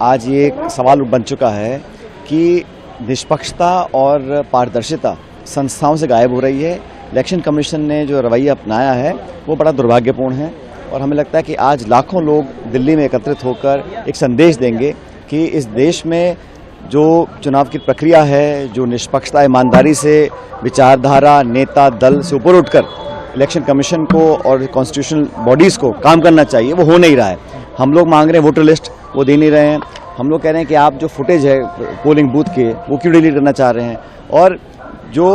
आज ये एक सवाल बन चुका है कि निष्पक्षता और पारदर्शिता संस्थाओं से गायब हो रही है। इलेक्शन कमीशन ने जो रवैया अपनाया है वो बड़ा दुर्भाग्यपूर्ण है और हमें लगता है कि आज लाखों लोग दिल्ली में एकत्रित होकर एक संदेश देंगे कि इस देश में जो चुनाव की प्रक्रिया है, जो निष्पक्षता ईमानदारी से विचारधारा नेता दल से ऊपर उठकर इलेक्शन कमीशन को और कॉन्स्टिट्यूशनल बॉडीज़ को काम करना चाहिए, वो हो नहीं रहा है। हम लोग मांग रहे हैं वोटर लिस्ट, वो दे नहीं रहे हैं। हम लोग कह रहे हैं कि आप जो फुटेज है पोलिंग बूथ के वो क्यों डिलीट करना चाह रहे हैं, और जो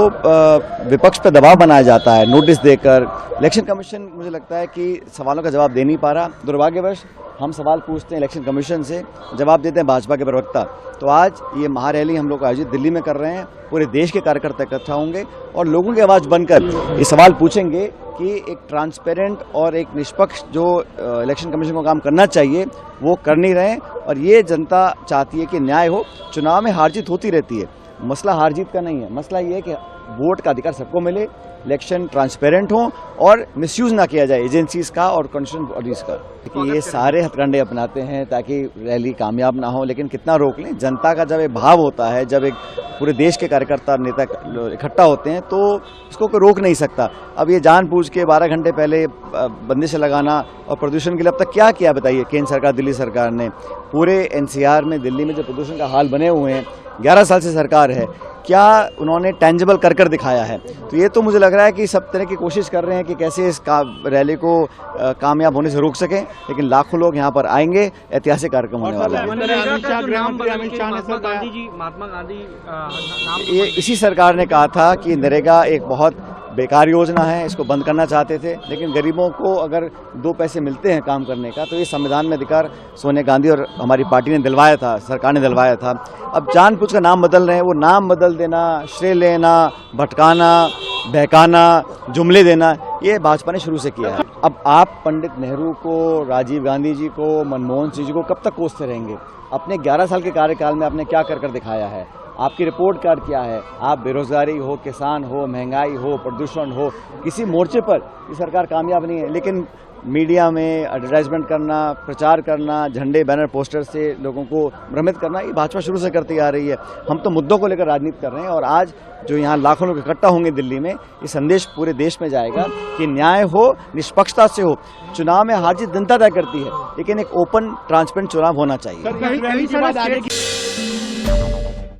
विपक्ष पर दबाव बनाया जाता है नोटिस देकर, इलेक्शन कमीशन मुझे लगता है कि सवालों का जवाब दे नहीं पा रहा। दुर्भाग्यवश हम सवाल पूछते हैं इलेक्शन कमीशन से, जवाब देते हैं भाजपा के प्रवक्ता। तो आज ये महारैली हम लोग आयोजित दिल्ली में कर रहे हैं, पूरे देश के कार्यकर्ता इकट्ठा होंगे और लोगों की आवाज़ बनकर ये सवाल पूछेंगे कि एक ट्रांसपेरेंट और एक निष्पक्ष जो इलेक्शन कमीशन को काम करना चाहिए वो कर नहीं रहे हैं। और ये जनता चाहती है कि न्याय हो। चुनाव में हार जीत होती रहती है, मसला हार जीत का नहीं है, मसला ये है कि वोट का अधिकार सबको मिले, इलेक्शन ट्रांसपेरेंट हो और मिसयूज ना किया जाए एजेंसीज का और कॉन्स्टिट्यूशन बॉडीज का। कि ये सारे हथकंडे अपनाते हैं ताकि रैली कामयाब ना हो, लेकिन कितना रोक लें। जनता का जब एक भाव होता है, जब एक पूरे देश के कार्यकर्ता नेता इकट्ठा होते हैं तो उसको कोई रोक नहीं सकता। अब ये जानबूझ के 12 घंटे पहले बंदिशें लगाना और प्रदूषण के लिए अब तक क्या किया बताइए केंद्र सरकार, दिल्ली सरकार ने। पूरे एनसीआर में दिल्ली में जो प्रदूषण का हाल बने हुए हैं, 11 साल से सरकार है, क्या उन्होंने टेंजिबल कर दिखाया है? तो ये तो मुझे लग रहा है कि सब तरह की कोशिश कर रहे हैं कि कैसे इस रैली को कामयाब होने से रोक सकें, लेकिन लाखों लोग यहाँ पर आएंगे, ऐतिहासिक कार्यक्रम होने वाला है। महात्मा गांधी ये इसी सरकार ने कहा था कि नरेगा एक बहुत बेकार योजना है, इसको बंद करना चाहते थे, लेकिन गरीबों को अगर 2 पैसे मिलते हैं काम करने का तो ये संविधान में अधिकार सोनिया गांधी और हमारी पार्टी ने दिलवाया था, सरकार ने दिलवाया था। अब जानबूझ कर नाम बदल रहे हैं, वो नाम बदल देना, श्रेय लेना, भटकाना, बहकाना, जुमले देना, ये भाजपा ने शुरू से किया है। अब आप पंडित नेहरू को, राजीव गांधी जी को, मनमोहन सिंह जी को कब तक कोसते रहेंगे? अपने 11 साल के कार्यकाल में आपने क्या कर दिखाया है? आपकी रिपोर्ट कार्ड क्या है? आप बेरोजगारी हो, किसान हो, महंगाई हो, प्रदूषण हो, किसी मोर्चे पर ये सरकार कामयाब नहीं है। लेकिन मीडिया में एडवर्टाइजमेंट करना, प्रचार करना, झंडे बैनर पोस्टर से लोगों को भ्रमित करना, ये भाजपा शुरू से करती आ रही है। हम तो मुद्दों को लेकर राजनीति कर रहे हैं और आज जो यहाँ लाखों लोग इकट्ठा होंगे दिल्ली में, ये संदेश पूरे देश में जाएगा कि न्याय हो, निष्पक्षता से हो। चुनाव में हार जीत जनता तय करती है, लेकिन एक ओपन ट्रांसपेरेंट चुनाव होना चाहिए।